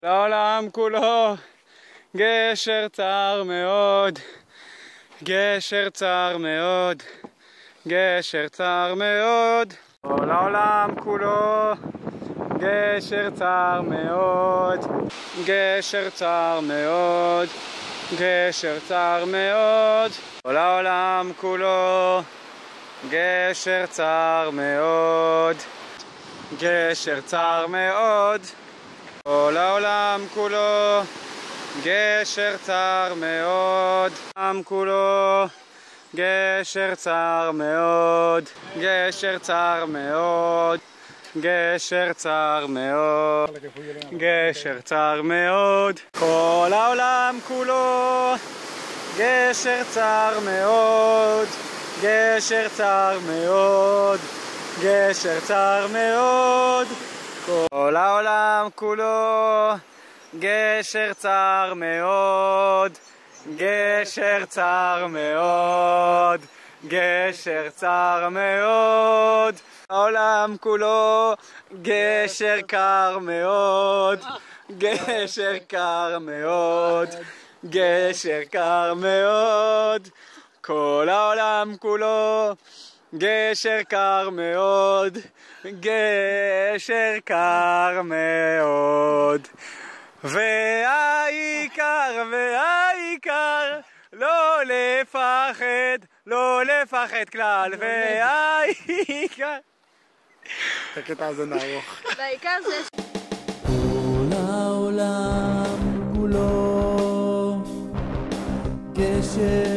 לעולם כולו גשר צר מאוד, גשר צר מאוד, גשר צר מאוד. כל העולם כולו גשר צר מאוד, גשר צר מאוד, גשר צר מאוד. כל העולם כולו גשר צר מאוד, גשר צר מאוד. כל העולם כולו גשר צר מאוד, העולם כולו גשר צר מאוד, גשר צר מאוד, גשר צר מאוד, גשר צר מאוד. כל העולם כולו גשר צר מאוד, גשר צר מאוד, גשר צר מאוד. כל העולם כולו גשר צר מאוד, גשר צר מאוד, גשר צר מאוד. העולם כולו גשר קר מאוד, גשר קר מאוד, גשר קר מאוד. כל העולם כולו גשר קר מאוד, גשר קר מאוד. והעיקר, והעיקר, לא לפחד, לא לפחד כלל, והעיקר. את הקטע הזה נערוך. והעיקר זה כל העולם כולו גשר